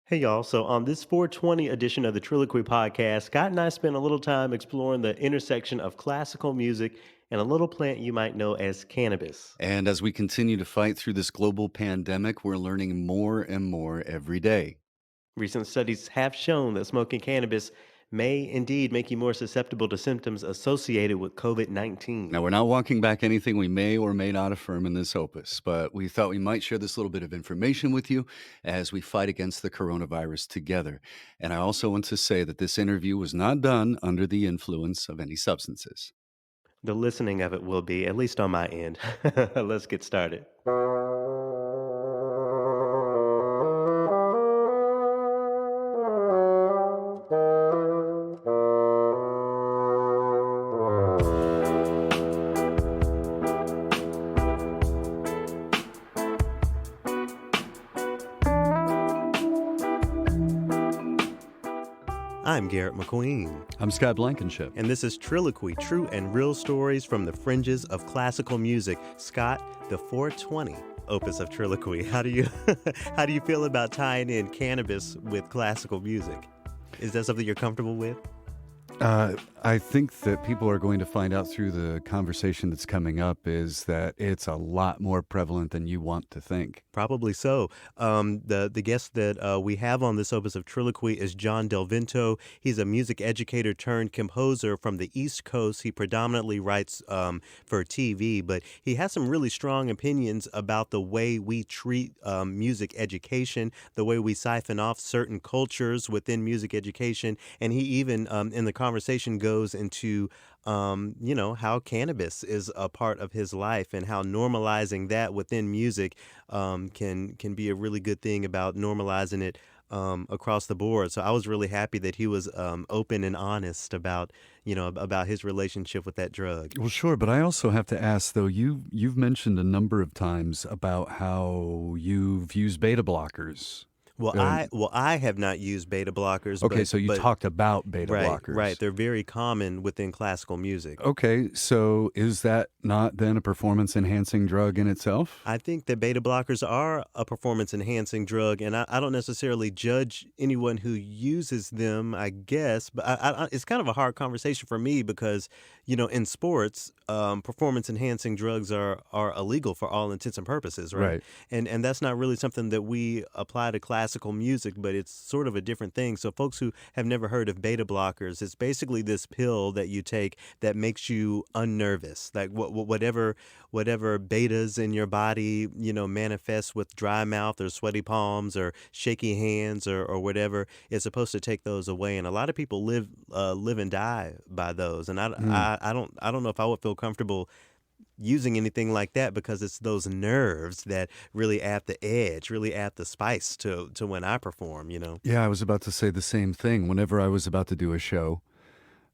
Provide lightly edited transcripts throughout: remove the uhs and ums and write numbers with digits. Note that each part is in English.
Hey y'all, so on this 420 edition of the TRILLOQUY podcast, Scott and I spent a little time exploring the intersection of classical music and a little plant you might know as cannabis. And as we continue to fight through this global pandemic, we're learning more and more every day. Recent studies have shown that smoking cannabis may indeed make you more susceptible to symptoms associated with COVID Now, 19. we're not walking back anything we may or may not affirm in this opus, but we thought we might share this little bit of information with you as we fight against the coronavirus together. And I also want to say that this interview was not done under the influence of any substances. The listening of it will be, at least on my end. Let's get started. I'm Garrett McQueen. I'm Scott Blankenship. And this is Trilloquy, true and real stories from the fringes of classical music. Scott, the 420 opus of Trilloquy. How do you how do you feel about tying in cannabis with classical music? Is that something you're comfortable with? I think that people are going to find out through the conversation that's coming up is that it's a lot more prevalent than you want to think. Probably so. The guest that we have on this opus of Trilloquy is John DelVento. He's a music educator turned composer from the East Coast. He predominantly writes for TV, but he has some really strong opinions about the way we treat music education, the way we siphon off certain cultures within music education, and he even in the conversation goes into how cannabis is a part of his life and how normalizing that within music can be a really good thing about normalizing it across the board. So I was really happy that he was open and honest about about his relationship with that drug. Well, sure, but I also have to ask though, you've mentioned a number of times about how you've used beta blockers. I have not used beta blockers, Okay, so you but talked about beta right, blockers. they're very common within classical music. Okay, so is that not then a performance enhancing drug in itself? I think that beta blockers are a performance enhancing drug, and I don't necessarily judge anyone who uses them, I guess, but it's kind of a hard conversation for me because, in sports, performance enhancing drugs are illegal for all intents and purposes, right? Right. And that's not really something that we apply to classical music, but it's sort of a different thing. So folks who have never heard of beta blockers, it's basically this pill that you take that makes you unnervous, like whatever betas in your body, manifest with dry mouth or sweaty palms or shaky hands or whatever. It's supposed to take those away, and a lot of people live and die by those. And Mm. I don't know if I would feel comfortable using anything like that because it's those nerves that really add the edge, really add the spice to when I perform. Yeah, I was about to say the same thing. Whenever I was about to do a show,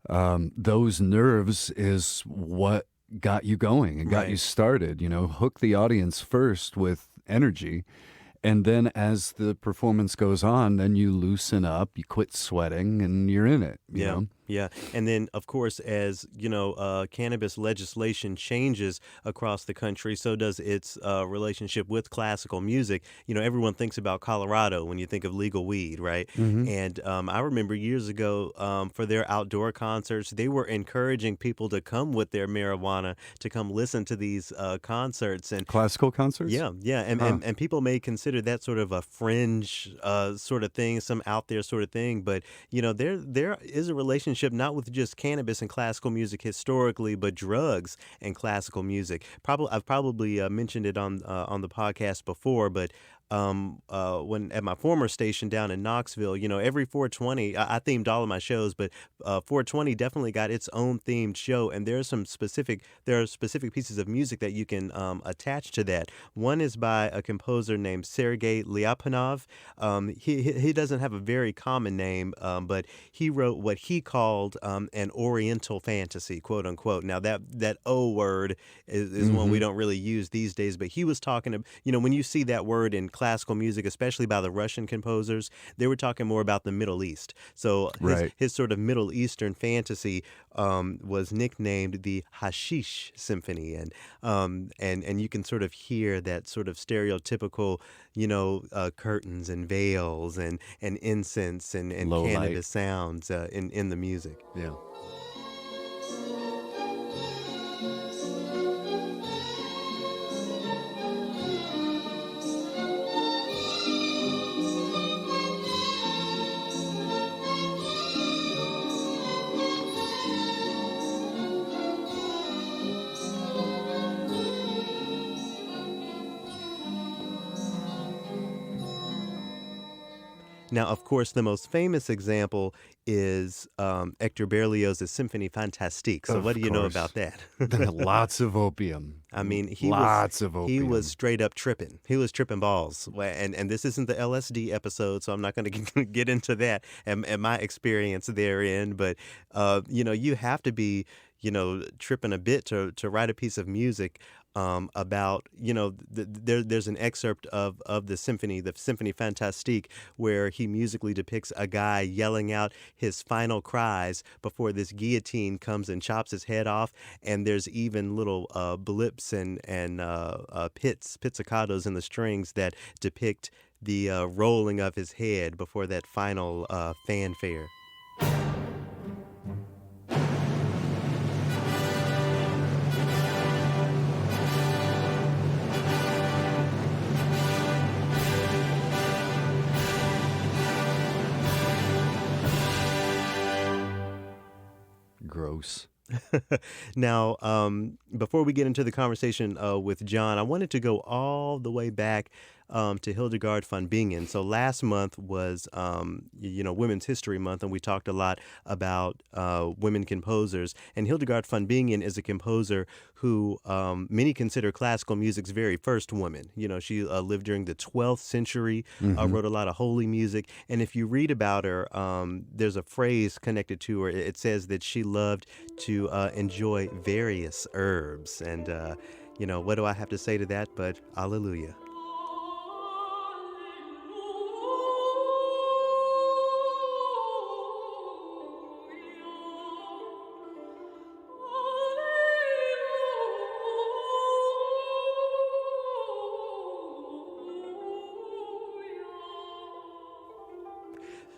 those nerves is what got you going and got you Right. started. Hook the audience first with energy. And then as the performance goes on, then you loosen up, you quit sweating, and you're in it, you Yeah, know? yeah. And then, of course, as cannabis legislation changes across the country, so does its relationship with classical music. Everyone thinks about Colorado when you think of legal weed, right? Mhm. And I remember years ago for their outdoor concerts, they were encouraging people to come with their marijuana to come listen to these concerts. And Classical concerts? yeah, yeah, and, Huh. and and people may consider that sort of a fringe sort of thing, some out there sort of thing, but there is a relationship not with just cannabis and classical music historically, but drugs and classical music. Probably I've probably mentioned it on the podcast before, but when at my former station down in Knoxville, every 420, I themed all of my shows, but 420 definitely got its own themed show, and there are specific pieces of music that you can attach to that. One is by a composer named Sergei Lyapunov. He doesn't have a very common name, but he wrote what he called an Oriental fantasy, quote unquote. Now that O word is one we Mhm. don't really use these days, but he was talking when you see that word in classical music, especially by the Russian composers, they were talking more about the Middle East. So Right. his sort of Middle Eastern fantasy was nicknamed the Hashish Symphony, and you can sort of hear that sort of stereotypical, curtains and veils and incense and Low light. cannabis sounds in the music. Yeah. Now, of course, the most famous example is Hector Berlioz's Symphony Fantastique. So, what do Of you know course. about that? Lots of opium. I mean, Lots of he was opium. straight up tripping. He was tripping balls. And this isn't the LSD episode, so I'm not going to get into that and my experience therein. But you have to be tripping a bit to write a piece of music about there's an excerpt of the Symphony Fantastique, where he musically depicts a guy yelling out his final cries before this guillotine comes and chops his head off, and there's even little blips and pizzicatos in the strings that depict the rolling of his head before that final fanfare. Gross. Now, before we get into the conversation with John, I wanted to go all the way back to Hildegard von Bingen. So last month was, Women's History Month, and we talked a lot about women composers. And Hildegard von Bingen is a composer who many consider classical music's very first woman. She lived during the 12th century, Hmm. wrote a lot of holy music. And if you read about her, there's a phrase connected to her. It says that she loved to enjoy various herbs. And, what do I have to say to that? But Alleluia.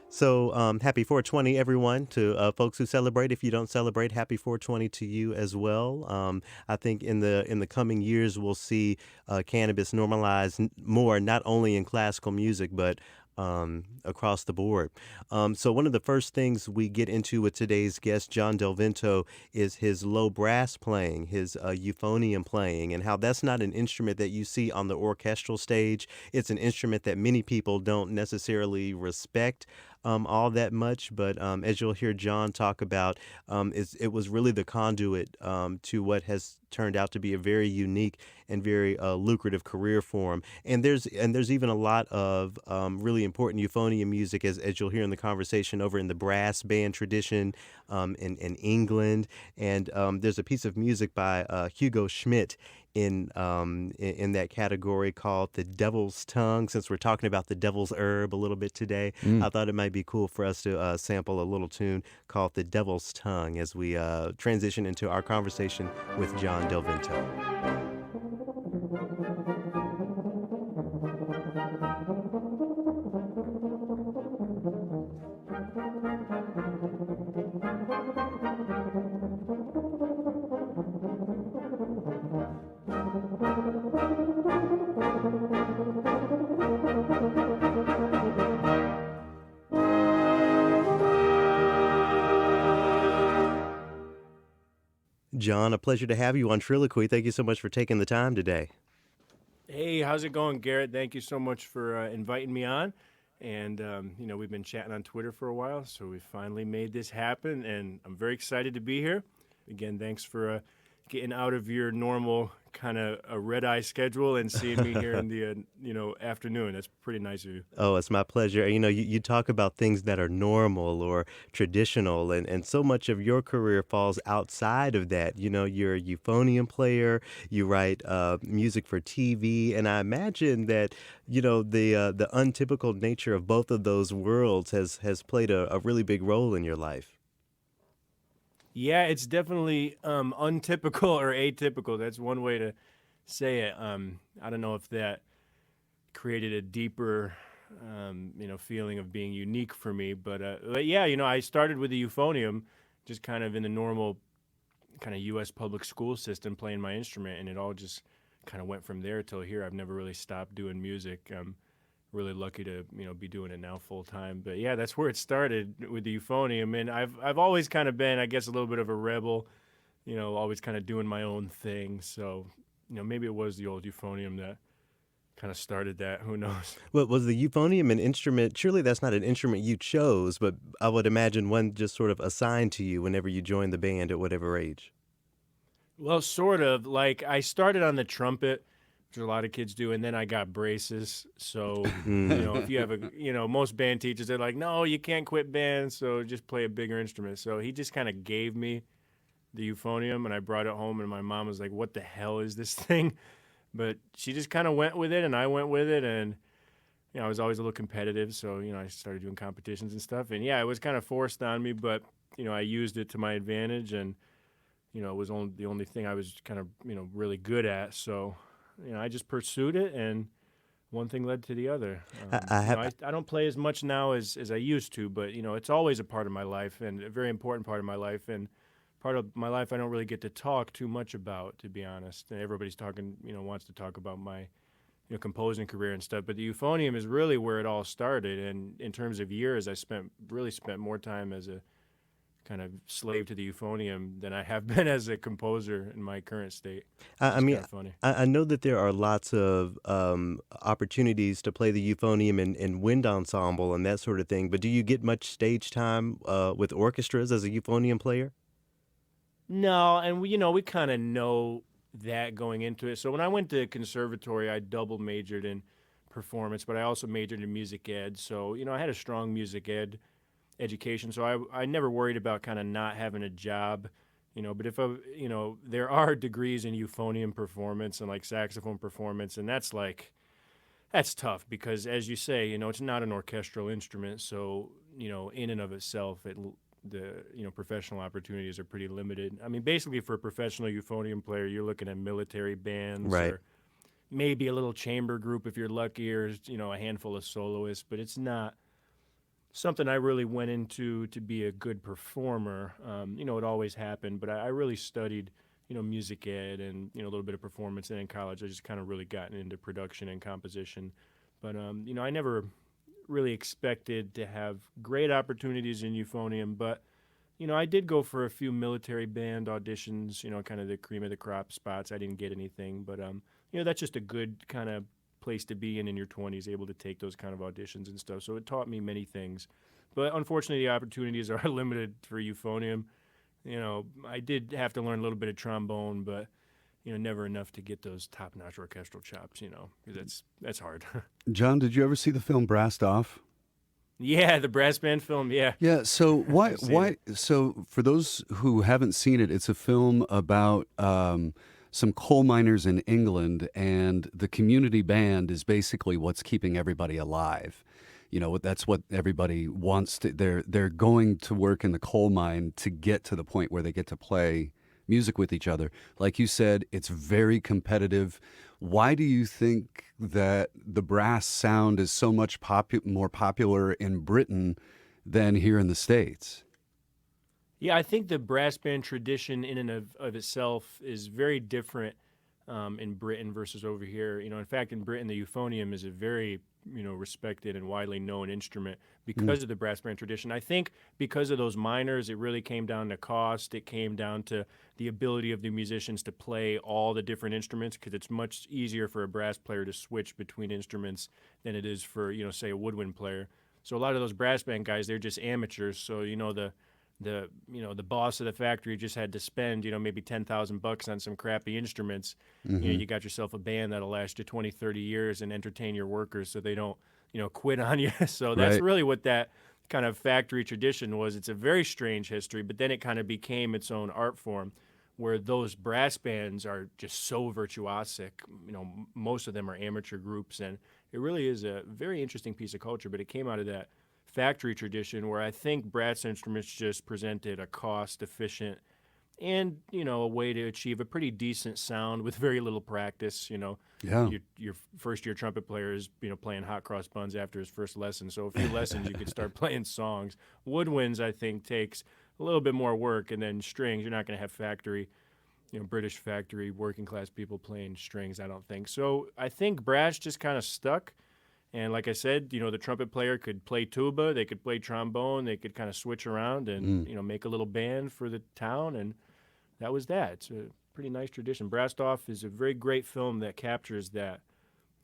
So happy 420, everyone, to folks who celebrate. If you don't celebrate, happy 420 to you as well. I think in the coming years, we'll see cannabis normalized more, not only in classical music, but across the board. So one of the first things we get into with today's guest, John DelVento, is his low brass playing, his euphonium playing, and how that's not an instrument that you see on the orchestral stage. It's an instrument that many people don't necessarily respect all that much, but as you'll hear John talk about, it was really the conduit to what has turned out to be a very unique and very lucrative career for him. And there's even a lot of really important euphonium music, as you'll hear in the conversation, over in the brass band tradition in England. And there's a piece of music by Hugo Schmidt in that category called The Devil's Tongue. Since we're talking about the devil's herb a little bit today, I thought it might be cool for us to sample a little tune called The Devil's Tongue as we transition into our conversation with John DelVento. John, a pleasure to have you on TRILLOQUY. Thank you so much for taking the time today. Hey, how's it going, Garrett? Thank you so much for inviting me on. And, we've been chatting on Twitter for a while, so we finally made this happen, and I'm very excited to be here. Again, thanks for getting out of your normal kind of a red-eye schedule and seeing me here in the afternoon. That's pretty nice of you. Oh, it's my pleasure. You talk about things that are normal or traditional, and so much of your career falls outside of that. You're a euphonium player, you write music for TV, and I imagine that, the untypical nature of both of those worlds has played a really big role in your life. Yeah, it's definitely untypical or atypical. That's one way to say it. I don't know if that created a deeper, feeling of being unique for me. But yeah, I started with the euphonium, just kind of in the normal kind of U.S. public school system, playing my instrument, and it all just kind of went from there till here. I've never really stopped doing music. I'm really lucky to be doing it now full time. But yeah, that's where it started with the euphonium, and I've always kind of been, I guess, a little bit of a rebel. Always kind of doing my own thing. So maybe it was the old euphonium that kind of started that. Who knows? Well, was the euphonium an instrument? Surely that's not an instrument you chose, but I would imagine one just sort of assigned to you whenever you joined the band at whatever age. Well, sort of. Like, I started on the trumpet, which a lot of kids do, and then I got braces. So, if you have most band teachers, they're like, no, you can't quit band, so just play a bigger instrument. So he just kind of gave me the euphonium, and I brought it home, and my mom was like, what the hell is this thing? But she just kind of went with it, and I went with it, and I was always a little competitive, so I started doing competitions and stuff, and yeah, it was kind of forced on me, but I used it to my advantage, and it was the only thing I was kind of really good at, so I just pursued it, and one thing led to the other. I don't play as much now as I used to, but it's always a part of my life, and a very important part of my life, and part of my life I don't really get to talk too much about, to be honest. And everybody's talking, wants to talk about my composing career and stuff. But the euphonium is really where it all started. And in terms of years, I really spent more time as a kind of slave to the euphonium than I have been as a composer in my current state. I It's mean, kind of funny. I know that there are lots of opportunities to play the euphonium in wind ensemble and that sort of thing. But do you get much stage time with orchestras as a euphonium player? No, and we kind of know that going into it. So when I went to conservatory, I double majored in performance, but I also majored in music ed. So I had a strong music ed education, so I never worried about kind of not having a job. But if there are degrees in euphonium performance and like saxophone performance, and that's tough because, as you say, it's not an orchestral instrument, so in and of itself, the professional opportunities are pretty limited. I mean, basically for a professional euphonium player, you're looking at military bands, Right. or maybe a little chamber group if you're lucky, or a handful of soloists. But it's not something I really went into to be a good performer. It always happened, but I really studied music ed and a little bit of performance. And in college, I just kind of really gotten into production and composition. But I never really expected to have great opportunities in euphonium, but I did go for a few military band auditions, kind of the cream of the crop spots. I didn't get anything, but that's just a good kind of place to be in your 20s, able to take those kind of auditions and stuff. So it taught me many things, but unfortunately the opportunities are limited for euphonium. I did have to learn a little bit of trombone, but never enough to get those top-notch orchestral chops, because that's hard. John, did you ever see the film Brassed Off? Yeah, the brass band film, yeah. Yeah, so I've seen it. so for those who haven't seen it, it's a film about some coal miners in England, and the community band is basically what's keeping everybody alive. That's what everybody wants to, they're going to work in the coal mine to get to the point where they get to play music with each other. Like you said, it's very competitive. Why do you think that the brass sound is so much more popular in Britain than here in the States? Yeah, I think the brass band tradition in and of itself is very different in Britain versus over here. In fact, in Britain, the euphonium is a very respected and widely known instrument because of the brass band tradition. I think because of those miners, it really came down to cost. It came down to the ability of the musicians to play all the different instruments, because it's much easier for a brass player to switch between instruments than it is for, say, a woodwind player. So a lot of those brass band guys, they're just amateurs. So, the the boss of the factory just had to spend maybe $10,000 on some crappy instruments. Hmm. You got yourself a band that'll last you 20, 30 years and entertain your workers so they don't quit on you. So that's Right. really what that kind of factory tradition was. It's a very strange history, but then it kind of became its own art form where those brass bands are just so virtuosic. Most of them are amateur groups, and it really is a very interesting piece of culture, but it came out of that factory tradition where I think brass instruments just presented a cost efficient and a way to achieve a pretty decent sound with very little practice. Yeah. Your first year trumpet player is playing hot cross buns after his first lesson, so a few lessons you could start playing songs. Woodwinds I think takes a little bit more work, and then strings you're not going to have factory British factory working class people playing strings, I don't think. So I think brass just kind of stuck. And like I said, the trumpet player could play tuba, they could play trombone, they could kind of switch around and, Mm. make a little band for the town. And that was that. It's a pretty nice tradition. Brassed Off is a very great film that captures that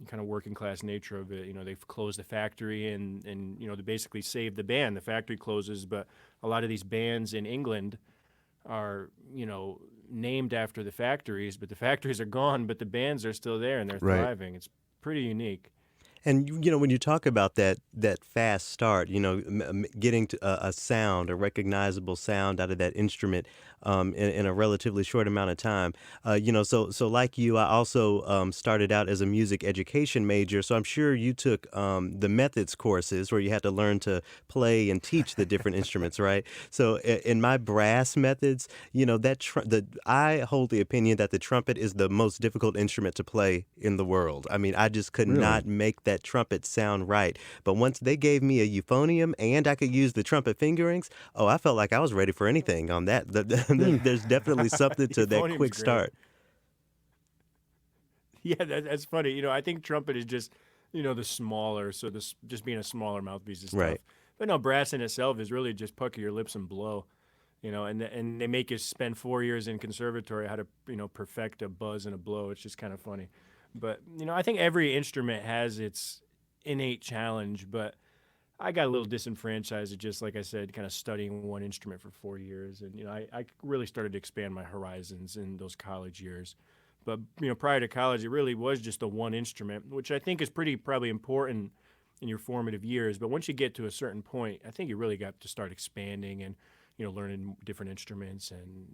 kind of working class nature of it. They've closed the factory and they basically saved the band. The factory closes, but a lot of these bands in England are, named after the factories, but the factories are gone, but the bands are still there and they're Right. thriving. It's pretty unique. And when you talk about that fast start, getting to a sound, a recognizable sound out of that instrument in a relatively short amount of time, so like you, I also started out as a music education major, so I'm sure you took the methods courses where you had to learn to play and teach the different instruments, right? So in my brass methods, I hold the opinion that the trumpet is the most difficult instrument to play in the world. I mean, I just could Really? not make that trumpet sound right. But once they gave me a euphonium and I could use the trumpet fingerings, oh, I felt like I was ready for anything on that. Hmm. There's definitely something to that Euphonium's quick great. start. Yeah, that's funny. I think trumpet is just, the smaller, so this just being a smaller mouthpiece is tough. Right. But no, brass in itself is really just pucker your lips and blow, and they make you spend 4 years in conservatory how to, perfect a buzz and a blow. It's just kind of funny. But, I think every instrument has its innate challenge, but I got a little disenfranchised, just like I said, kind of studying one instrument for 4 years. And, I really started to expand my horizons in those college years. But, prior to college, it really was just the one instrument, which I think is probably important in your formative years. But once you get to a certain point, I think you really got to start expanding and, learning different instruments and,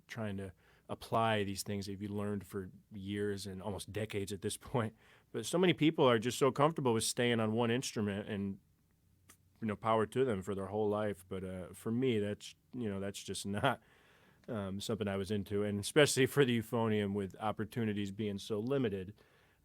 trying to apply these things that you've learned for years and almost decades at this point. But so many people are just so comfortable with staying on one instrument and, power to them for their whole life. But for me, that's just not something I was into, and especially for the euphonium with opportunities being so limited,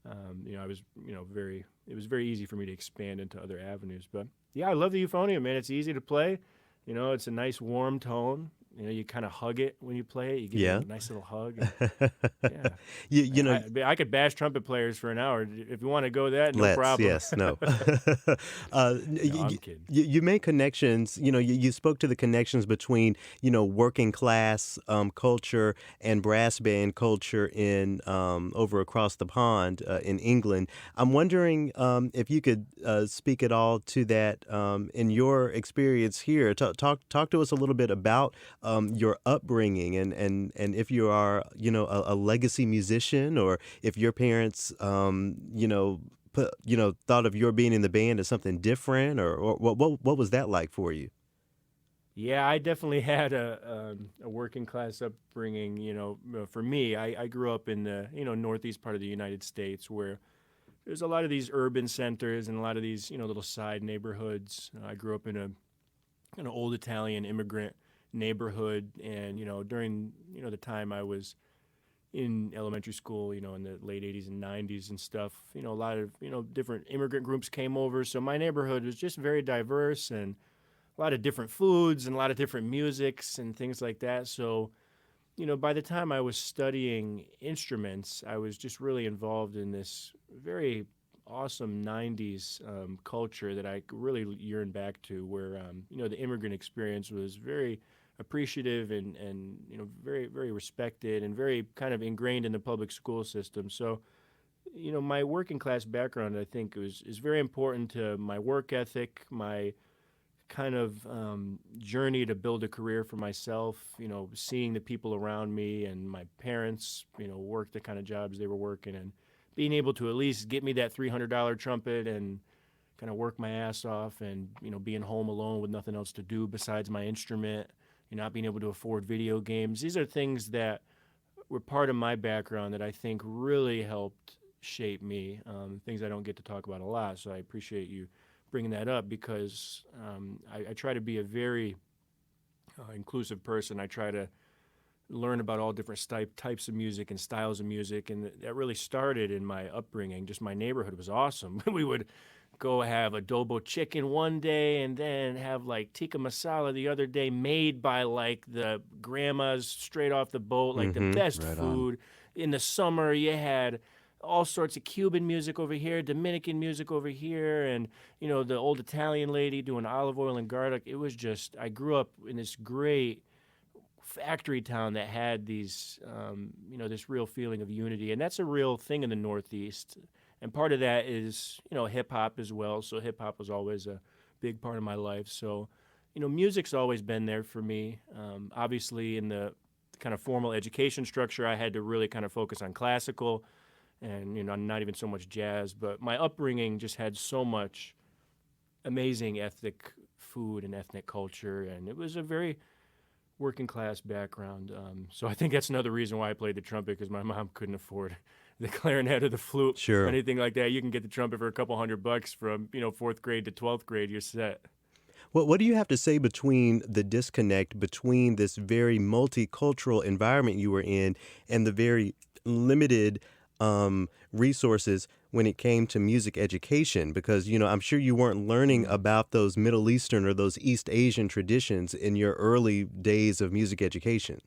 I was, it was very easy for me to expand into other avenues. But yeah, I love the euphonium, man. It's easy to play. It's a nice warm tone. You kind of hug it when you play it. You give Yeah. it a nice little hug. And, yeah. You know, I could bash trumpet players for an hour. If you want to go that, no problem. Yes, no. No, I'm kidding. You make connections, you spoke to the connections between, working class culture and brass band culture in over across the pond in England. I'm wondering if you could speak at all to that in your experience here. Talk to us a little bit about your upbringing and if you are, a legacy musician or if your parents, thought of your being in the band as something different or what was that like for you? Yeah, I definitely had a working class upbringing. For me, I grew up in the northeast part of the United States where there's a lot of these urban centers and a lot of these little side neighborhoods. I grew up in an old Italian immigrant neighborhood, and during the time I was in elementary school, in the late 80s and 90s and stuff, a lot of different immigrant groups came over. So my neighborhood was just very diverse and a lot of different foods and a lot of different musics and things like that. So, by the time I was studying instruments, I was just really involved in this very awesome 90s culture that I really yearn back to, where, the immigrant experience was very appreciative and very, very respected and very kind of ingrained in the public school system. So, my working class background, I think, is very important to my work ethic, my kind of journey to build a career for myself, seeing the people around me and my parents, work the kind of jobs they were working, and being able to at least get me that $300 trumpet and kind of work my ass off, and, being home alone with nothing else to do besides my instrument, not being able to afford video games. These are things that were part of my background that I think really helped shape me, things I don't get to talk about a lot. So I appreciate you bringing that up, because I try to be a very inclusive person. I try to learn about all different types of music and styles of music, and that really started in my upbringing. Just my neighborhood was awesome. We would go have adobo chicken one day and then have like tikka masala the other day, made by like the grandmas straight off the boat, like the best Right on. food. In the summer, you had all sorts of Cuban music over here, Dominican music over here, and, the old Italian lady doing olive oil and garlic. It was just, I grew up in this great factory town that had these, this real feeling of unity. And that's a real thing in the Northeast. And part of that is, hip hop as well. So hip hop was always a big part of my life. So, music's always been there for me. Obviously, in the kind of formal education structure, I had to really kind of focus on classical and, not even so much jazz. But my upbringing just had so much amazing ethnic food and ethnic culture. And it was a very working class background. So I think that's another reason why I played the trumpet, because my mom couldn't afford the clarinet or the flute Sure. or anything like that. You can get the trumpet for a couple $100 from, 4th grade to 12th grade, you're set. What do you have to say between the disconnect between this very multicultural environment you were in and the very limited resources when it came to music education? Because, I'm sure you weren't learning about those Middle Eastern or those East Asian traditions in your early days of music education.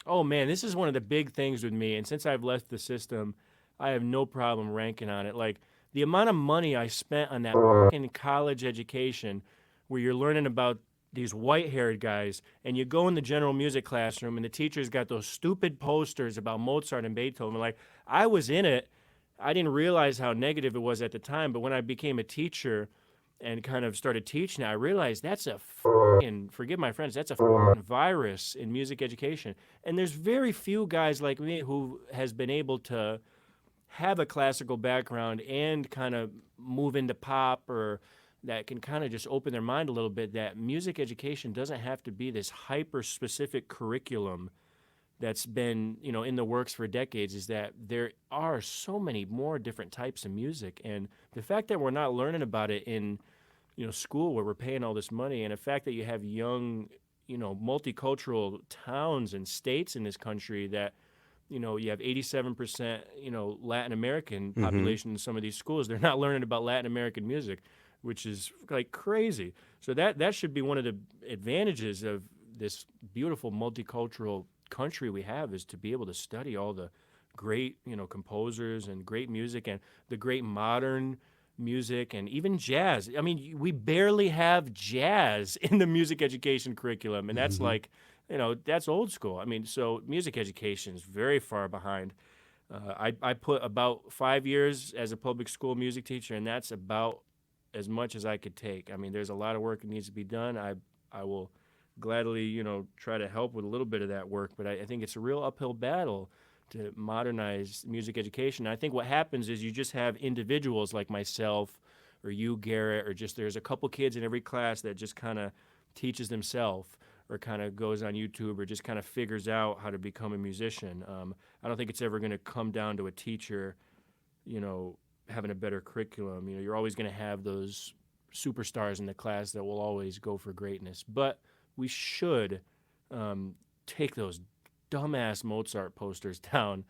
Oh, man, this is one of the big things with me. And since I've left the system, I have no problem ranking on it. Like, the amount of money I spent on that fucking college education, where you're learning about these white-haired guys, and you go in the general music classroom, and the teacher's got those stupid posters about Mozart and Beethoven. Like, I was in it. I didn't realize how negative it was at the time, but when I became a teacher and kind of started teaching, I realized that's a fucking, forgive my friends, that's a fucking virus in music education. And there's very few guys like me who has been able to have a classical background and kind of move into pop, or that can kind of just open their mind a little bit, that music education doesn't have to be this hyper-specific curriculum that's been, in the works for decades. Is that there are so many more different types of music. And the fact that we're not learning about it in, school, where we're paying all this money, and the fact that you have young, multicultural towns and states in this country that, you have 87%, Latin American population in some of these schools, they're not learning about Latin American music, which is like crazy. So that should be one of the advantages of this beautiful multicultural country we have, is to be able to study all the great, composers and great music and the great modern music and even jazz. I mean, we barely have jazz in the music education curriculum, and that's like, that's old school. I mean, so music education is very far behind. I put about 5 years as a public school music teacher, and that's about as much as I could take. I mean, there's a lot of work that needs to be done. I will gladly, try to help with a little bit of that work, but I think it's a real uphill battle to modernize music education. I think what happens is you just have individuals like myself or you, Garrett, or just there's a couple kids in every class that just kind of teaches themselves or kind of goes on YouTube or just kind of figures out how to become a musician. I don't think it's ever going to come down to a teacher, having a better curriculum. You're always going to have those superstars in the class that will always go for greatness. But we should take those dumbass Mozart posters down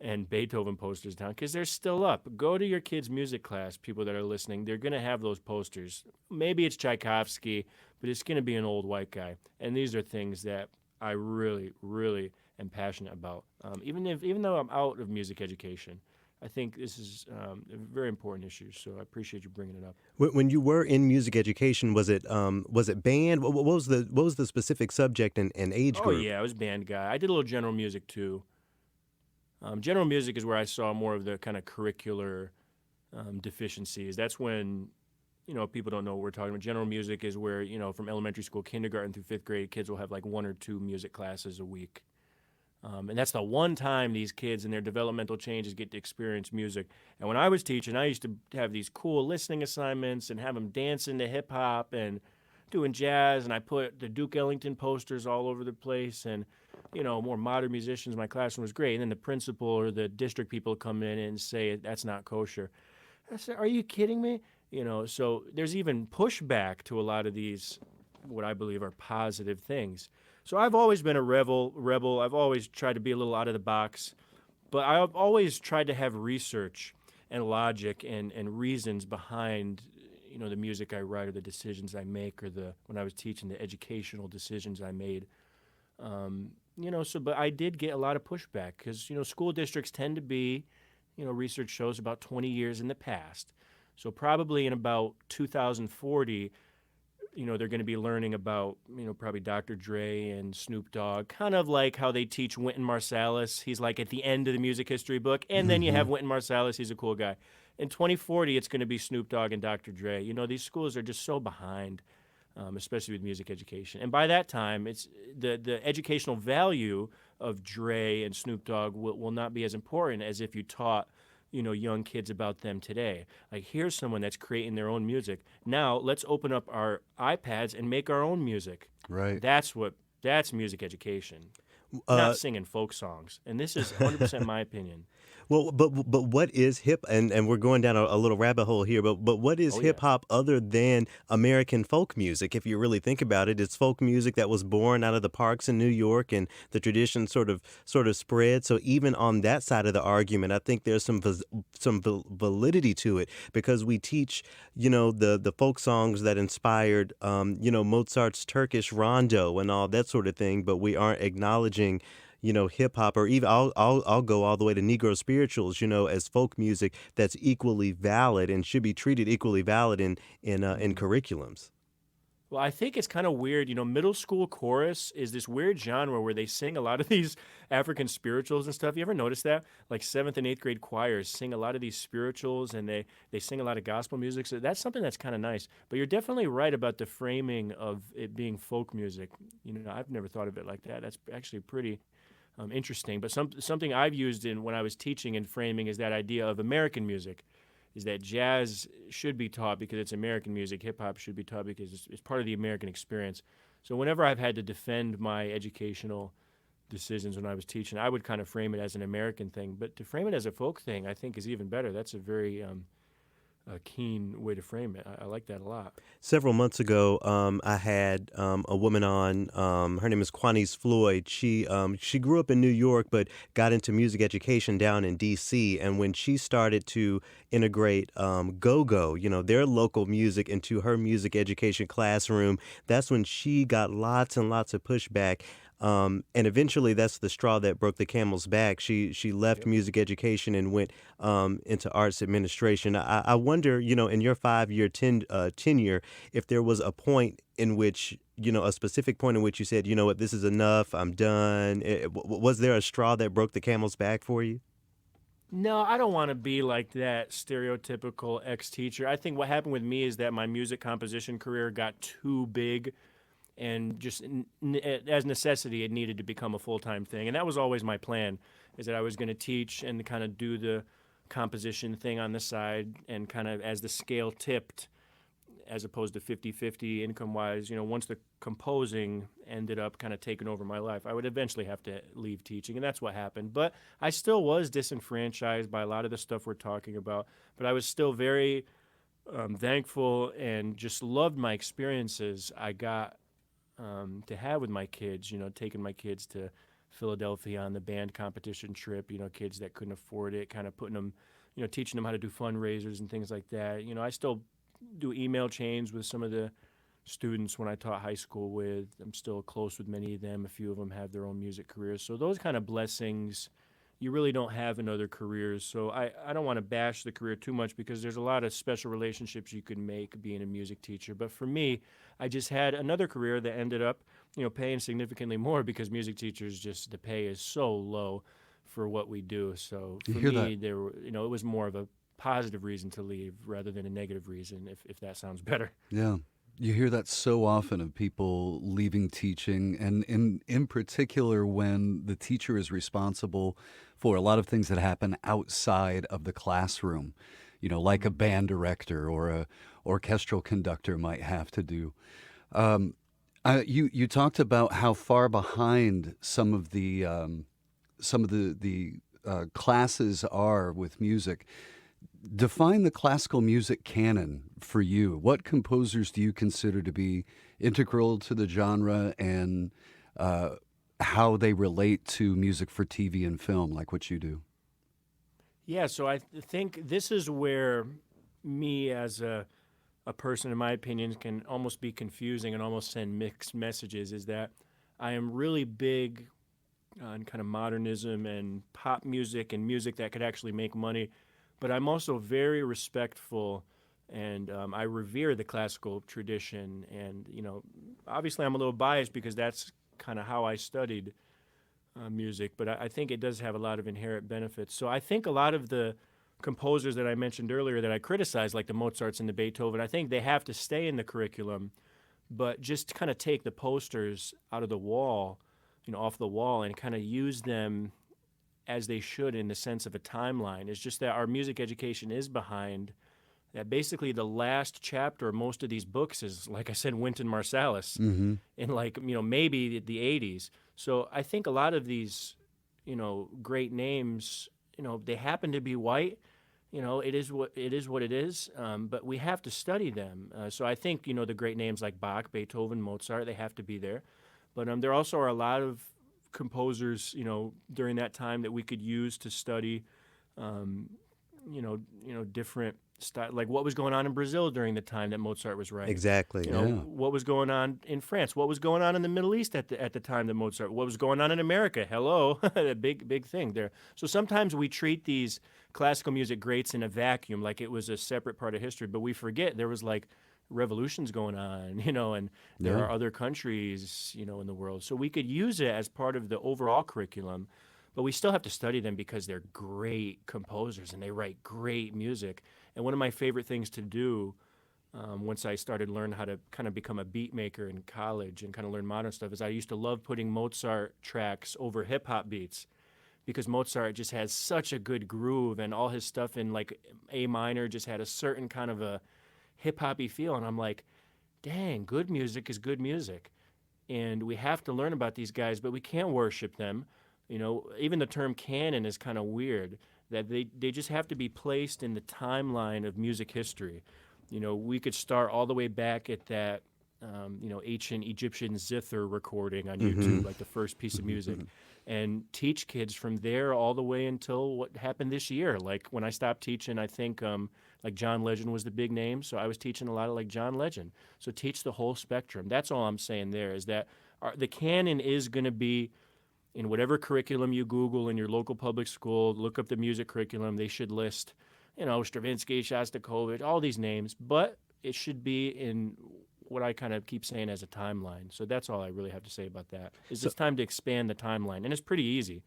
and Beethoven posters down, because they're still up. Go to your kids' music class, people that are listening. They're going to have those posters. Maybe it's Tchaikovsky, but it's going to be an old white guy. And these are things that I really, really am passionate about. Even though I'm out of music education, I think this is a very important issue. So I appreciate you bringing it up. When you were in music education, was it band? What was the specific subject and age Oh, group? yeah, I was a band guy. I did a little general music, too. General music is where I saw more of the kind of curricular deficiencies. That's when people don't know what we're talking about. General music is where, from elementary school, kindergarten through fifth grade, kids will have like 1 or 2 music classes a week. And that's the one time these kids in their developmental changes get to experience music. And when I was teaching, I used to have these cool listening assignments and have them dancing to hip hop and doing jazz. And I put the Duke Ellington posters all over the place. And, more modern musicians. My classroom was great. And then the principal or the district people come in and say, that's not kosher. I said, are you kidding me? So there's even pushback to a lot of these, what I believe are positive things. So I've always been a rebel. I've always tried to be a little out of the box, but I've always tried to have research and logic and reasons behind, the music I write or the decisions I make or when I was teaching, the educational decisions I made. But I did get a lot of pushback because, school districts tend to be, research shows about 20 years in the past. So probably in about 2040, they're going to be learning about, probably Dr. Dre and Snoop Dogg, kind of like how they teach Wynton Marsalis. He's like at the end of the music history book. And then you have Wynton Marsalis. He's a cool guy. In 2040, it's going to be Snoop Dogg and Dr. Dre. These schools are just so behind, especially with music education. And by that time, it's the educational value of Dre and Snoop Dogg will not be as important as if you taught young kids about them today. Like, here's someone that's creating their own music. Now, let's open up our iPads and make our own music. Right. That's music education, not singing folk songs. And this is 100% my opinion. Well, but what is hip? And we're going down a little rabbit hole here. But what is hip hop other than American folk music? If you really think about it, it's folk music that was born out of the parks in New York, and the tradition sort of spread. So even on that side of the argument, I think there's some validity to it, because we teach the folk songs that inspired Mozart's Turkish rondo and all that sort of thing, but we aren't acknowledging hip hop, or even I'll go all the way to Negro spirituals, as folk music that's equally valid and should be treated equally valid in curriculums. Well, I think it's kind of weird. Middle school chorus is this weird genre where they sing a lot of these African spirituals and stuff. You ever notice that? Like 7th and 8th grade choirs sing a lot of these spirituals, and they sing a lot of gospel music. So that's something that's kind of nice. But you're definitely right about the framing of it being folk music. I've never thought of it like that. That's actually pretty interesting. But something I've used when I was teaching and framing is that idea of American music, is that jazz should be taught because it's American music. Hip hop should be taught because it's part of the American experience. So whenever I've had to defend my educational decisions when I was teaching, I would kind of frame it as an American thing. But to frame it as a folk thing, I think is even better. That's a very keen way to frame it. I like that a lot. Several months ago, I had a woman on. Her name is Quanice Floyd. She grew up in New York, but got into music education down in D.C. And when she started to integrate go-go, their local music, into her music education classroom, that's when she got lots and lots of pushback. And eventually, that's the straw that broke the camel's back. She left music education and went into arts administration. I wonder, in your 5-year tenure, if there was a point in which, a specific point in which you said, what, this is enough, I'm done. Was there a straw that broke the camel's back for you? No, I don't want to be like that stereotypical ex-teacher. I think what happened with me is that my music composition career got too big. And just as necessity, it needed to become a full-time thing. And that was always my plan, is that I was going to teach and kind of do the composition thing on the side, and kind of as the scale tipped, as opposed to 50-50 income-wise, once the composing ended up kind of taking over my life, I would eventually have to leave teaching, and that's what happened. But I still was disenfranchised by a lot of the stuff we're talking about, but I was still very thankful and just loved my experiences I got to have with my kids, taking my kids to Philadelphia on the band competition trip, kids that couldn't afford it, kind of putting them, teaching them how to do fundraisers and things like that. I still do email chains with some of the students when I taught high school with. I'm still close with many of them. A few of them have their own music careers. So those kind of blessings you really don't have in other careers. So I don't want to bash the career too much, because there's a lot of special relationships you can make being a music teacher. But for me, I just had another career that ended up, paying significantly more, because music teachers, just the pay is so low for what we do. So for me, it was more of a positive reason to leave rather than a negative reason, if that sounds better. Yeah. You hear that so often of people leaving teaching, and in particular when the teacher is responsible for a lot of things that happen outside of the classroom, like a band director or a orchestral conductor might have to do. You talked about how far behind some of the classes are with music. Define the classical music canon for you. What composers do you consider to be integral to the genre, and how they relate to music for TV and film, like what you do? Yeah, so I think this is where me as a person, in my opinion, can almost be confusing and almost send mixed messages, is that I am really big on kind of modernism and pop music and music that could actually make money. But I'm also very respectful, and I revere the classical tradition. And, obviously I'm a little biased because that's kind of how I studied music. But I think it does have a lot of inherent benefits. So I think a lot of the composers that I mentioned earlier that I criticized, like the Mozarts and the Beethoven, I think they have to stay in the curriculum, but just kind of take the posters out of the wall, off the wall, and kind of use them as they should in the sense of a timeline. It's just that our music education is behind, that basically the last chapter of most of these books is, like I said, Wynton Marsalis in maybe the 80s. So I think a lot of these, great names, they happen to be white. It is what it is, but we have to study them. So I think, the great names like Bach, Beethoven, Mozart, they have to be there. But there also are a lot of composers, during that time that we could use to study, different style, like what was going on in Brazil during the time that Mozart was writing. Exactly. What was going on in France, what was going on in the Middle East at the time that Mozart, what was going on in America. Hello, a big thing there. So sometimes we treat these classical music greats in a vacuum, like it was a separate part of history, but we forget there was like revolutions going on, and there are other countries, in the world. So we could use it as part of the overall curriculum, but we still have to study them because they're great composers and they write great music. And one of my favorite things to do once I started learning how to kind of become a beat maker in college and kind of learn modern stuff is I used to love putting Mozart tracks over hip hop beats, because Mozart just has such a good groove, and all his stuff in like A minor just had a certain kind of a hip-hoppy feel, and I'm like, dang, good music is good music. And we have to learn about these guys, but we can't worship them. Even the term canon is kind of weird, that they just have to be placed in the timeline of music history. We could start all the way back at that, ancient Egyptian zither recording on YouTube, like the first piece of music, and teach kids from there all the way until what happened this year. Like when I stopped teaching, I think like John Legend was the big name, so I was teaching a lot of like John Legend. So teach the whole spectrum. That's all I'm saying there, is that the canon is going to be in whatever curriculum you Google in your local public school. Look up the music curriculum. They should list, Stravinsky, Shostakovich, all these names, but it should be in what I kind of keep saying as a timeline. So that's all I really have to say about that. It's time to expand the timeline, and it's pretty easy.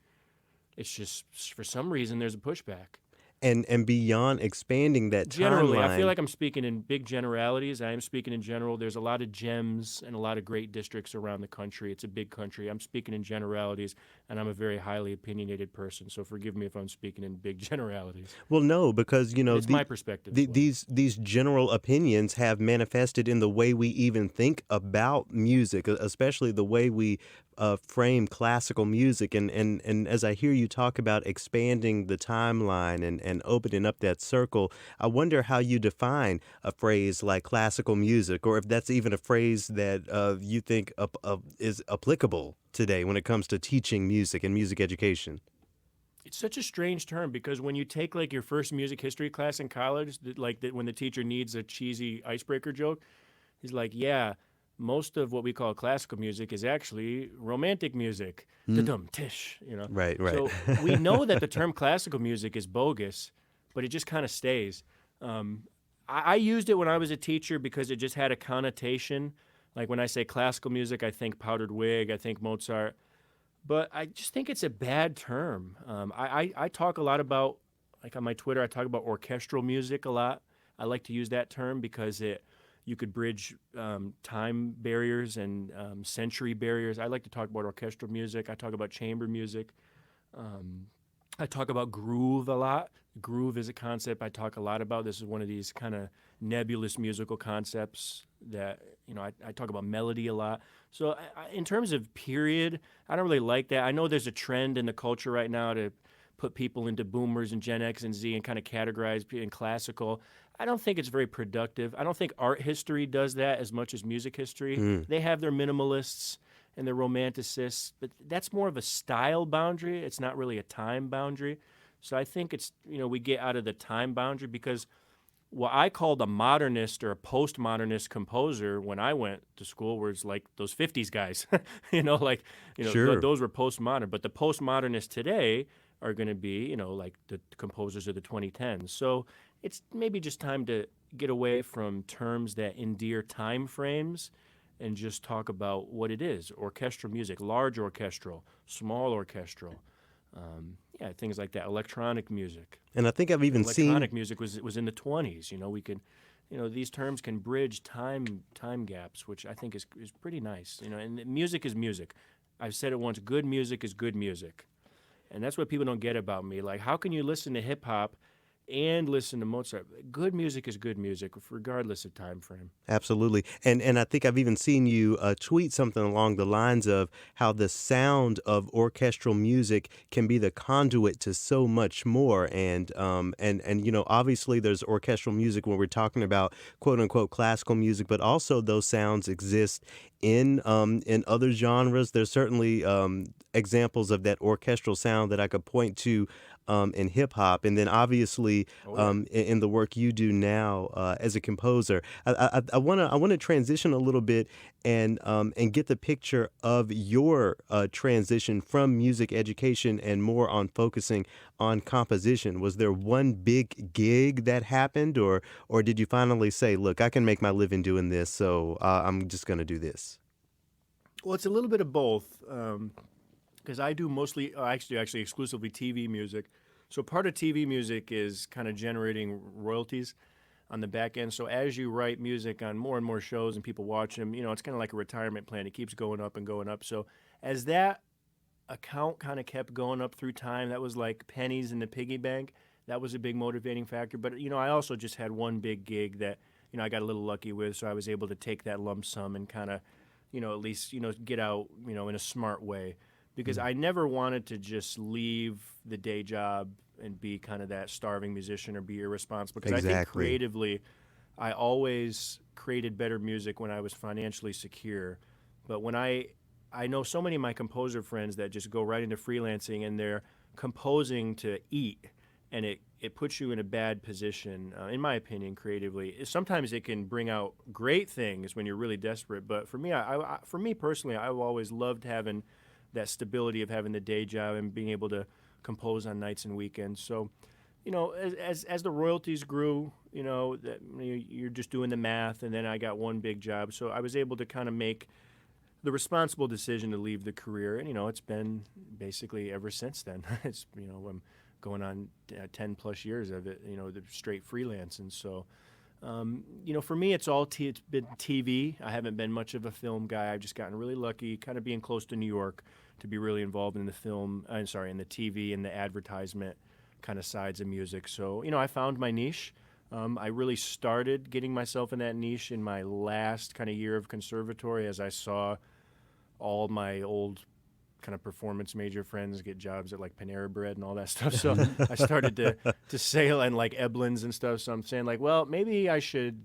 It's just for some reason there's a pushback. And beyond expanding that Generally, timeline, I feel like I'm speaking in big generalities. I am speaking in general. There's a lot of gems and a lot of great districts around the country. It's a big country. I'm speaking in generalities, and I'm a very highly opinionated person. So forgive me if I'm speaking in big generalities. well, no, because It's my perspective. As well. these general opinions have manifested in the way we even think about music, especially the way we frame classical music. And as I hear you talk about expanding the timeline and opening up that circle, I wonder how you define a phrase like classical music, or if that's even a phrase that you think is applicable today when it comes to teaching music and music education. It's such a strange term, because when you take like your first music history class in college, when the teacher needs a cheesy icebreaker joke, he's like, yeah, most of what we call classical music is actually romantic music. Da-dum, tish, Right. So we know that the term classical music is bogus, but it just kind of stays. I used it when I was a teacher because it just had a connotation. Like when I say classical music, I think Powdered Wig, I think Mozart. But I just think it's a bad term. I talk a lot about like on my Twitter, I talk about orchestral music a lot. I like to use that term because you could bridge time barriers and century barriers. I like to talk about orchestral music. I talk about chamber music. I talk about groove a lot. Groove is a concept I talk a lot about. This is one of these kind of nebulous musical concepts that, I talk about melody a lot. So in terms of period, I don't really like that. I know there's a trend in the culture right now to put people into boomers and Gen X and Z and kind of categorize in classical. I don't think it's very productive. I don't think art history does that as much as music history. They have their minimalists and their romanticists, but that's more of a style boundary. It's not really a time boundary. So I think it's, we get out of the time boundary because what I called a modernist or a postmodernist composer when I went to school was like those 50s guys, Sure. those were postmodern. But the postmodernists today are going to be, like the composers of the 2010s. So it's maybe just time to get away from terms that endear time frames and just talk about what it is: orchestral music, large orchestral, small orchestral, things like that. Electronic music. And I think I've even Electronic seen. music was in the 20s. We could, these terms can bridge time gaps, which I think is pretty nice. And music is music. I've said it once: good music is good music, and that's what people don't get about me. Like, how can you listen to hip hop and listen to Mozart? Good music is good music, regardless of time frame. Absolutely. And I think I've even seen you tweet something along the lines of how the sound of orchestral music can be the conduit to so much more. And obviously there's orchestral music when we're talking about quote unquote classical music, but also those sounds exist in other genres. There's certainly examples of that orchestral sound that I could point to in hip hop, and then obviously in the work you do now as a composer. I want to transition a little bit and get the picture of your transition from music education and more on focusing on composition. Was there one big gig that happened, or did you finally say, "Look, I can make my living doing this, so I'm just going to do this"? Well, it's a little bit of both. Because I do mostly, actually exclusively TV music. So part of TV music is kind of generating royalties on the back end. So as you write music on more and more shows and people watch them, it's kind of like a retirement plan. It keeps going up and going up. So as that account kind of kept going up through time, that was like pennies in the piggy bank. That was a big motivating factor. But, I also just had one big gig that, I got a little lucky with. So I was able to take that lump sum and kind of, at least, get out, in a smart way. Because I never wanted to just leave the day job and be kind of that starving musician or be irresponsible. Because I think creatively, I always created better music when I was financially secure. But when I know so many of my composer friends that just go right into freelancing and they're composing to eat, and it puts you in a bad position, in my opinion, creatively. Sometimes it can bring out great things when you're really desperate. But for me, for me personally, I've always loved having that stability of having the day job and being able to compose on nights and weekends. So, as the royalties grew, you're just doing the math, and then I got one big job. So I was able to kind of make the responsible decision to leave the career, and it's been basically ever since then. It's I'm going on 10 plus years of it, the straight freelance, and so. For me, it's been TV. I haven't been much of a film guy. I've just gotten really lucky, kind of being close to New York, to be really involved in the in the TV and the advertisement kind of sides of music. So, I found my niche. I really started getting myself in that niche in my last kind of year of conservatory, as I saw all my old kind of performance major friends get jobs at like Panera Bread and all that stuff. So I started to sail and like Eblin's and stuff. So I'm saying like, well, maybe I should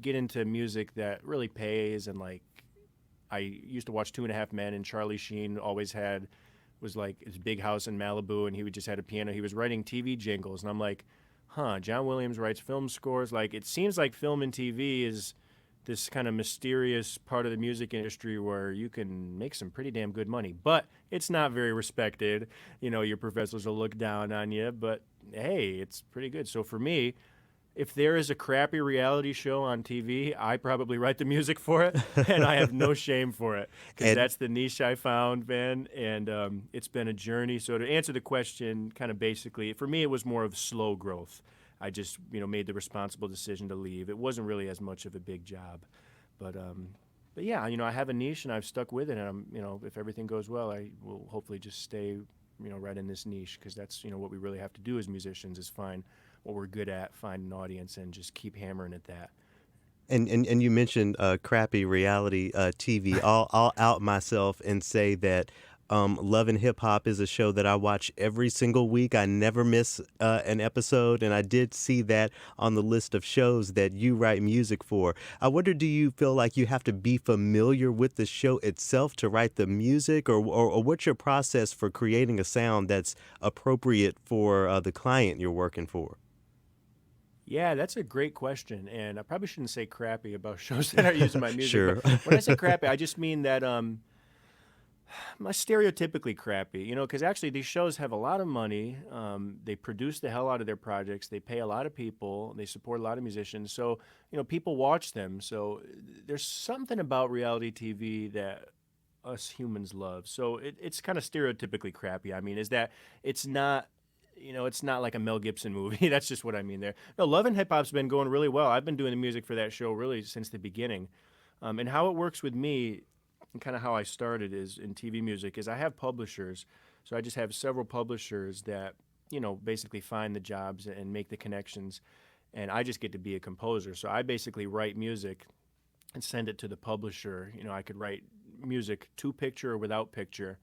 get into music that really pays. And like, I used to watch 2.5 Men, and Charlie Sheen was like his big house in Malibu, and he would just had a piano. He was writing TV jingles, and I'm like, John Williams writes film scores. Like, it seems like film and TV is this kind of mysterious part of the music industry where you can make some pretty damn good money, but it's not very respected. Your professors will look down on you, but hey, it's pretty good. So for me, if there is a crappy reality show on TV, I probably write the music for it, and I have no shame for it because And that's the niche I found, man. And it's been a journey. So to answer the question, kind of basically, for me, it was more of slow growth. I just, made the responsible decision to leave. It wasn't really as much of a big job, but yeah, I have a niche and I've stuck with it. And if everything goes well, I will hopefully just stay, right in this niche because that's, what we really have to do as musicians is find what we're good at, find an audience, and just keep hammering at that. and you mentioned crappy reality TV. I'll out myself and say that Love and Hip Hop is a show that I watch every single week. I never miss an episode, and I did see that on the list of shows that you write music for. I wonder, do you feel like you have to be familiar with the show itself to write the music, or what's your process for creating a sound that's appropriate for the client you're working for? Yeah, that's a great question, and I probably shouldn't say crappy about shows that are using my music. Sure. But when I say crappy, I just mean that my stereotypically crappy, because actually these shows have a lot of money. They produce the hell out of their projects. They pay a lot of people. They support a lot of musicians. So people watch them. So there's something about reality TV that us humans love. So it's kind of stereotypically crappy. I mean, is that it's not. It's not like a Mel Gibson movie. That's just what I mean there. No, Love and Hip Hop's been going really well. I've been doing the music for that show really since the beginning. And how it works with me and kind of how I started is in TV music is I have publishers. So I just have several publishers that, basically find the jobs and make the connections. And I just get to be a composer. So I basically write music and send it to the publisher. I could write music to picture or without picture.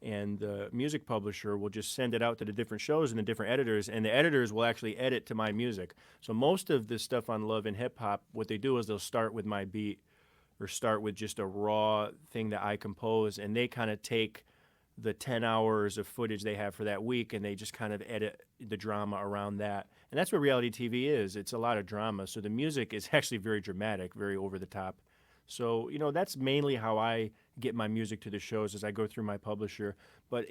And the music publisher will just send it out to the different shows and the different editors, and the editors will actually edit to my music. So most of the stuff on Love and Hip Hop, what they do is they'll start with my beat or start with just a raw thing that I compose, and they kind of take the 10 hours of footage they have for that week, and they just kind of edit the drama around that. And that's what reality TV is. It's a lot of drama. So the music is actually very dramatic, very over the top. So, that's mainly how I get my music to the shows as I go through my publisher. But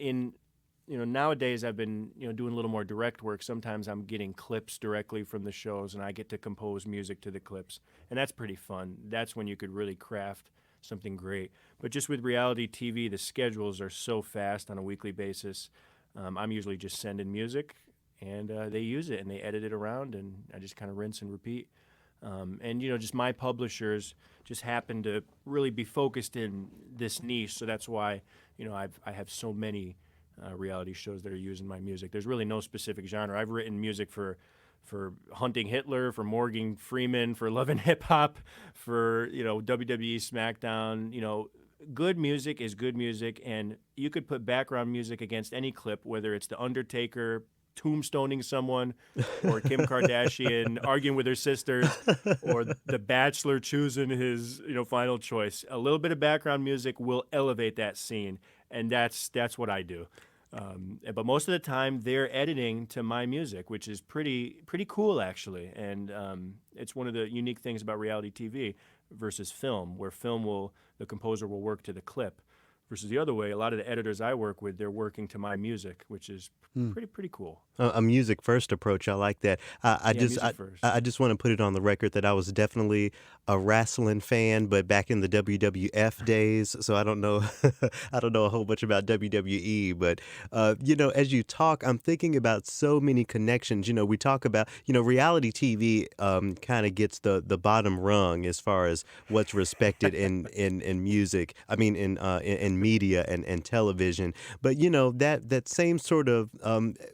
nowadays I've been, doing a little more direct work. Sometimes I'm getting clips directly from the shows and I get to compose music to the clips. And that's pretty fun. That's when you could really craft something great. But just with reality TV, the schedules are so fast on a weekly basis. I'm usually just sending music and they use it and they edit it around and I just kind of rinse and repeat. And just my publishers just happen to really be focused in this niche, so that's why I have so many reality shows that are using my music. There's really no specific genre. I've written music for Hunting Hitler, for Morgan Freeman, for Love and Hip Hop, for WWE SmackDown. Good music is good music, and you could put background music against any clip, whether it's The Undertaker tombstoning someone, or Kim Kardashian arguing with her sisters, or The Bachelor choosing his final choice. A little bit of background music will elevate that scene, and that's what I do. But most of the time, they're editing to my music, which is pretty cool actually. And it's one of the unique things about reality TV versus film, where the composer will work to the clip. Versus the other way, a lot of the editors I work with, they're working to my music, which is pretty cool. A music first approach. I like that. Music first. I just want to put it on the record that I was definitely a wrestling fan, but back in the WWF days. So I don't know, I don't know a whole bunch about WWE. But as you talk, I'm thinking about so many connections. We talk about reality TV kind of gets the bottom rung as far as what's respected in music. I mean in media and television. But that same sort of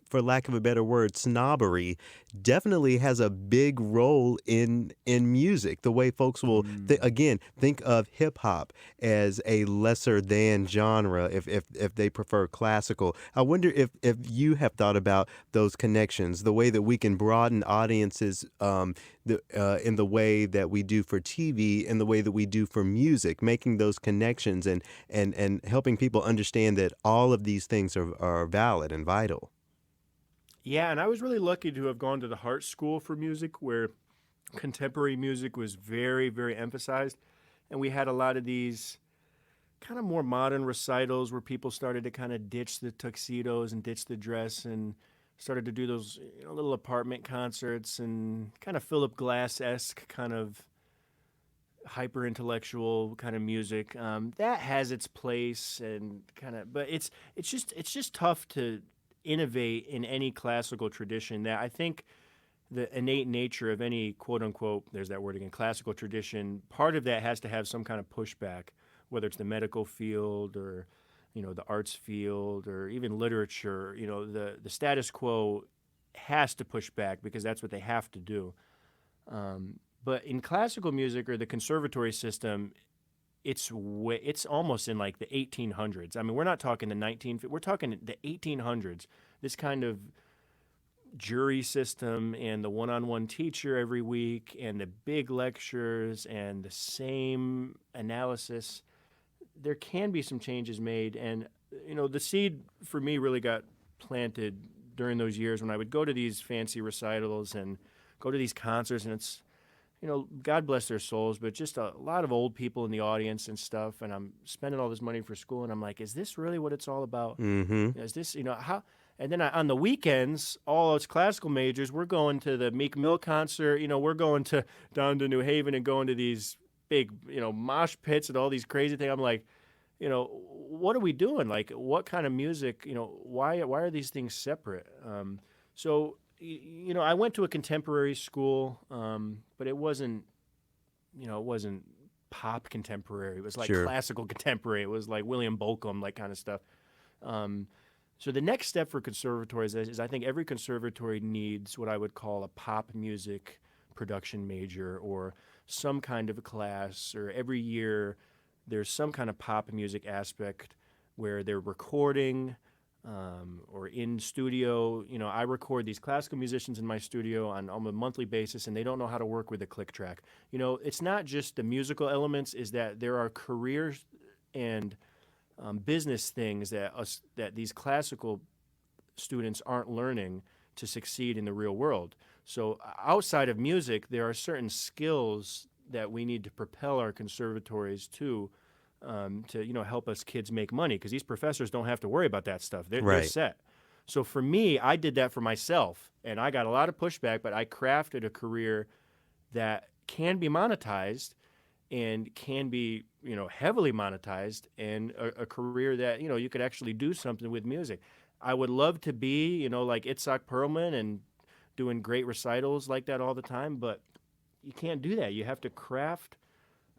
for lack of a better word, snobbery definitely has a big role in music. The way folks will again think of hip hop as a lesser than genre if they prefer classical. I wonder if you have thought about those connections, the way that we can broaden audiences in the way that we do for TV, in the way that we do for music, making those connections and helping people understand that all of these things are valid and vital. Yeah, and I was really lucky to have gone to the Hart School for Music, where contemporary music was very, very emphasized. And we had a lot of these kind of more modern recitals where people started to kind of ditch the tuxedos and ditch the dress and started to do those little apartment concerts and kind of Philip Glass-esque kind of hyper intellectual kind of music. That has its place and kind of, but it's just tough to innovate in any classical tradition. That I think the innate nature of any quote unquote, there's that word again, classical tradition, part of that has to have some kind of pushback, whether it's the medical field or the arts field or even literature. The status quo has to push back because that's what they have to do. But in classical music or the conservatory system, it's almost in like the 1800s. I mean, we're not talking we're talking the 1800s. This kind of jury system and the one-on-one teacher every week and the big lectures and the same analysis. There can be some changes made, and the seed for me really got planted during those years when I would go to these fancy recitals and go to these concerts, and it's God bless their souls, but just a lot of old people in the audience and stuff, and I'm spending all this money for school, and I'm like, is this really what it's all about? Mm-hmm. Is this how? And then on the weekends, all us classical majors, we're going to the Meek Mill concert. We're going down to New Haven and going to these big, mosh pits and all these crazy things. I'm like, what are we doing? Like, what kind of music? Why are these things separate? So, I went to a contemporary school, but it wasn't pop contemporary. It was like Sure. classical contemporary. It was like William Bolcom, like kind of stuff. So the next step for conservatories is I think every conservatory needs what I would call a pop music production major or some kind of a class, or every year there's some kind of pop music aspect where they're recording or in studio. I record these classical musicians in my studio on a monthly basis, and they don't know how to work with a click track. It's not just the musical elements, is that there are careers and business things that these classical students aren't learning to succeed in the real world. So outside of music, there are certain skills that we need to propel our conservatories to help us kids make money, because these professors don't have to worry about that stuff. They're Right. set. So for me, I did that for myself, and I got a lot of pushback, but I crafted a career that can be monetized and can be, heavily monetized, and a career that, you could actually do something with music. I would love to be, like Itzhak Perlman and doing great recitals like that all the time, but you can't do that. You have to craft,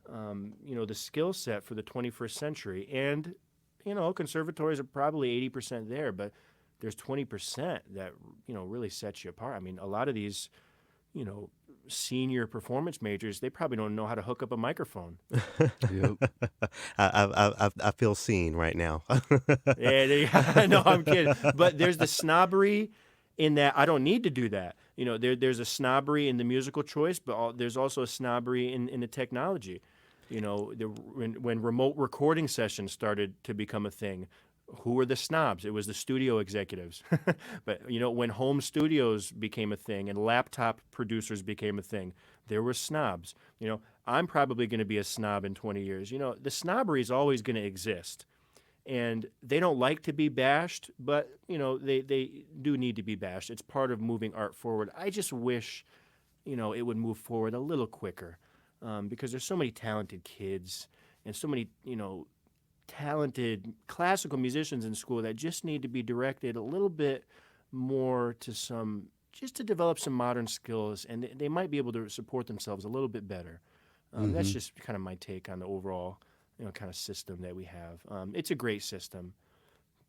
the skill set for the 21st century. And, conservatories are probably 80% there, but there's 20% that, really sets you apart. I mean, a lot of these, senior performance majors, they probably don't know how to hook up a microphone. Yep. I feel seen right now. Yeah, no, I'm kidding. But there's the snobbery in that I don't need to do that. There's a snobbery in the musical choice, but there's also a snobbery in the technology. When remote recording sessions started to become a thing, who were the snobs? It was the studio executives. But, when home studios became a thing and laptop producers became a thing, there were snobs. I'm probably going to be a snob in 20 years. The snobbery is always going to exist. And they don't like to be bashed, but, they do need to be bashed. It's part of moving art forward. I just wish, it would move forward a little quicker, because there's so many talented kids and so many, talented classical musicians in school that just need to be directed a little bit more to just to develop some modern skills, and they might be able to support themselves a little bit better. That's just kind of my take on the overall, kind of system that we have. It's a great system,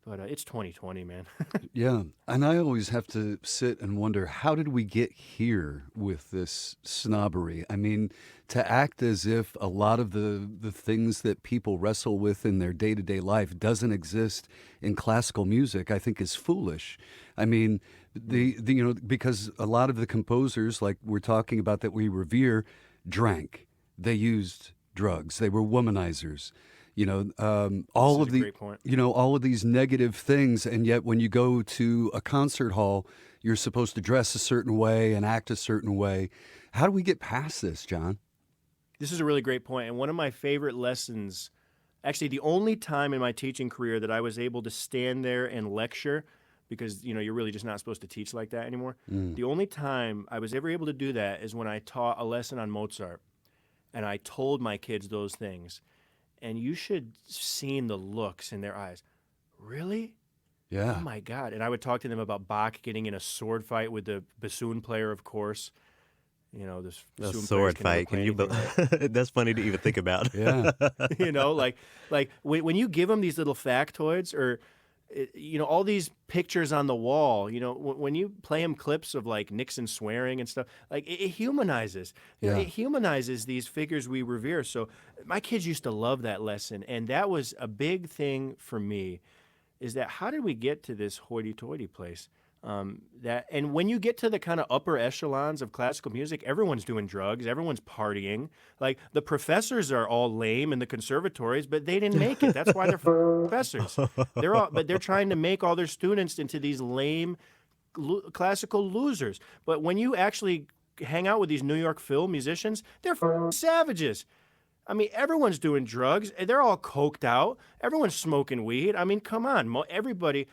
but it's 2020, man. Yeah. And I always have to sit and wonder, how did we get here with this snobbery? I mean, to act as if a lot of the things that people wrestle with in their day-to-day life doesn't exist in classical music, I think is foolish. I mean, because a lot of the composers, like we're talking about that we revere, drank. They used drugs. They were womanizers. All of Great point. all of these negative things, and yet when you go to a concert hall, you're supposed to dress a certain way and act a certain way. How do we get past this, John? This is a really great point. And one of my favorite lessons, actually the only time in my teaching career that I was able to stand there and lecture because you're really just not supposed to teach like that anymore. Mm. The only time I was ever able to do that is when I taught a lesson on Mozart, and I told my kids those things, and you should seen the looks in their eyes. Really? Yeah. Oh my God! And I would talk to them about Bach getting in a sword fight with the bassoon player, of course. This A bassoon players sword can never fight. play Can you? anything right. That's funny to even think about. Yeah. Like when you give them these little factoids or all these pictures on the wall, when you play them clips of like Nixon swearing and stuff, like it humanizes. Yeah. It humanizes these figures we revere. So my kids used to love that lesson, and that was a big thing for me. Is that how did we get to this hoity-toity place? And when you get to the kind of upper echelons of classical music, everyone's doing drugs, everyone's partying. Like the professors are all lame in the conservatories, but they didn't make it. That's why they're professors. But they're trying to make all their students into these lame classical losers. But when you actually hang out with these New York Phil musicians, they're savages. I mean, everyone's doing drugs. They're all coked out. Everyone's smoking weed. I mean, come on. Everybody,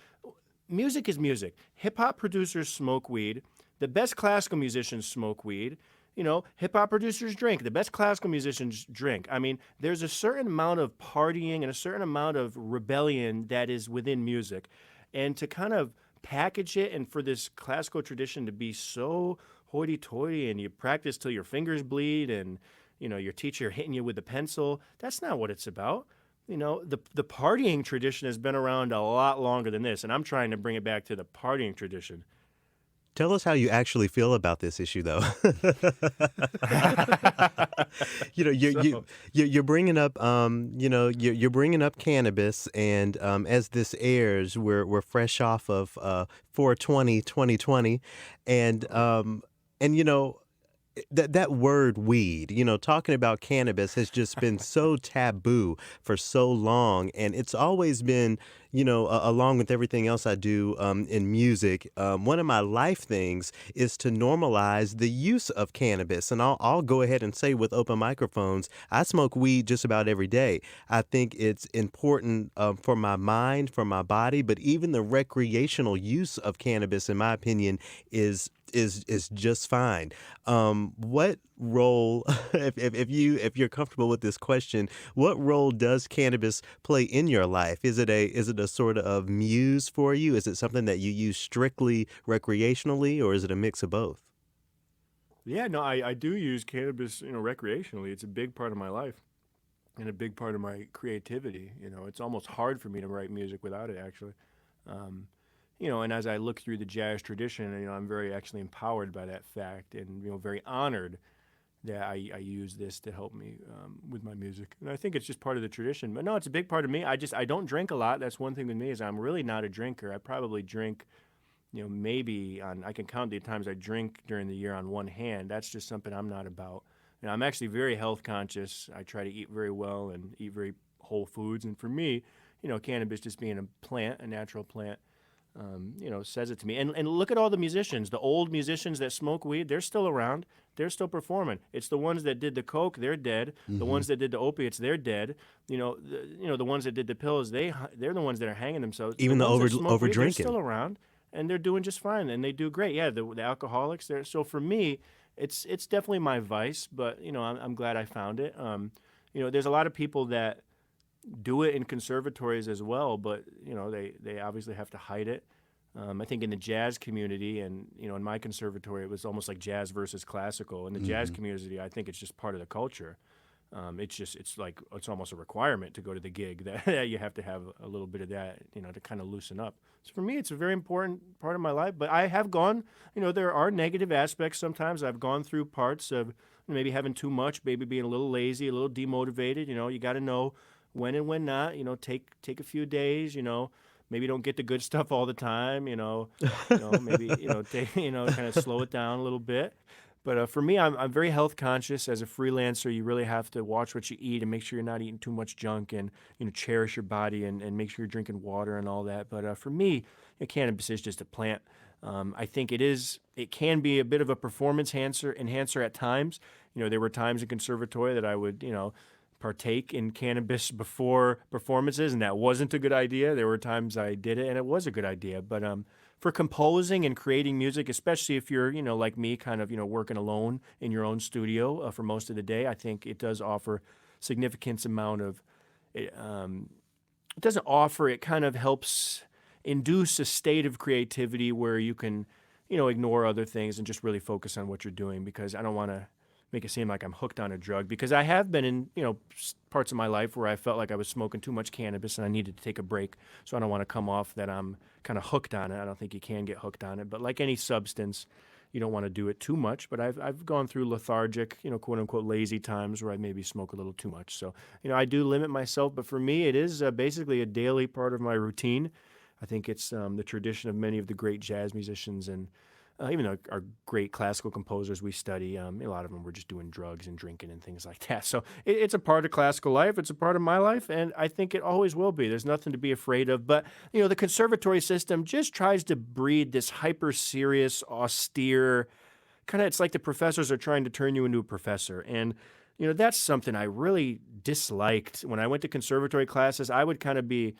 music is music. Hip-hop producers smoke weed. The best classical musicians smoke weed. Hip-hop producers drink. The best classical musicians drink. I mean, there's a certain amount of partying and a certain amount of rebellion that is within music. And to kind of package it and for this classical tradition to be so hoity-toity and you practice till your fingers bleed and your teacher hitting you with a pencil. That's not what it's about. The partying tradition has been around a lot longer than this, and I'm trying to bring it back to the partying tradition. Tell us how you actually feel about this issue, though. You're bringing up, you're bringing up cannabis, and as this airs, we're fresh off of 4/20/2020, and that word weed, talking about cannabis has just been so taboo for so long. And it's always been, along with everything else I do in music, one of my life things is to normalize the use of cannabis. And I'll go ahead and say with open microphones, I smoke weed just about every day. I think it's important for my mind, for my body, but even the recreational use of cannabis, in my opinion, is just fine. What role, if you're comfortable with this question, what role does cannabis play in your life? Is it a sort of muse for you? Is it something that you use strictly recreationally, or is it a mix of both? Yeah, no, I do use cannabis, recreationally. It's a big part of my life and a big part of my creativity. It's almost hard for me to write music without it, actually. And as I look through the jazz tradition, I'm very actually empowered by that fact and, very honored that I use this to help me with my music. And I think it's just part of the tradition. But no, it's a big part of me. I don't drink a lot. That's one thing with me is I'm really not a drinker. I probably drink, maybe I can count the times I drink during the year on one hand. That's just something I'm not about. I'm actually very health conscious. I try to eat very well and eat very whole foods. And for me, cannabis just being a plant, a natural plant, says it to me. And look at all the musicians. The old musicians that smoke weed, they're still around. They're still performing. It's the ones that did the coke, they're dead. Mm-hmm. The ones that did the opiates, they're dead. The ones that did the pills, they're the ones that are hanging themselves. Even the over drinking, they're still around, and they're doing just fine, and they do great. Yeah, the alcoholics. So for me, it's definitely my vice, but I'm glad I found it. There's a lot of people that do it in conservatories as well, but they obviously have to hide it. I think in the jazz community and in my conservatory, it was almost like jazz versus classical. In the jazz community, I think it's just part of the culture. It's almost a requirement to go to the gig that you have to have a little bit of that, to kind of loosen up. So for me, it's a very important part of my life. But I have gone, there are negative aspects sometimes. I've gone through parts of maybe having too much, maybe being a little lazy, a little demotivated. You got to know when and when not. Take a few days. Maybe don't get the good stuff all the time. Maybe kind of slow it down a little bit. But for me, I'm very health conscious. As a freelancer, you really have to watch what you eat and make sure you're not eating too much junk and cherish your body and make sure you're drinking water and all that. But for me, cannabis is just a plant. I think it can be a bit of a performance enhancer at times. There were times in conservatory that I would partake in cannabis before performances, and that wasn't a good idea. There were times I did it, and it was a good idea. But for composing and creating music, especially if you're, like me, kind of, working alone in your own studio for most of the day, I think it does offer significant amount of, it doesn't offer, it kind of helps induce a state of creativity where you can, ignore other things and just really focus on what you're doing, because I don't want to make it seem like I'm hooked on a drug, because I have been in, parts of my life where I felt like I was smoking too much cannabis and I needed to take a break. So I don't want to come off that I'm kind of hooked on it. I don't think you can get hooked on it, but like any substance, you don't want to do it too much. But I've gone through lethargic, quote unquote lazy times where I maybe smoke a little too much. So, I do limit myself, but for me, it is basically a daily part of my routine. I think it's the tradition of many of the great jazz musicians and even our great classical composers we study. A lot of them were just doing drugs and drinking and things like that. So it's a part of classical life. It's a part of my life, and I think it always will be. There's nothing to be afraid of. But, the conservatory system just tries to breed this hyper-serious, austere, it's like the professors are trying to turn you into a professor. And, that's something I really disliked. When I went to conservatory classes, I would kind of be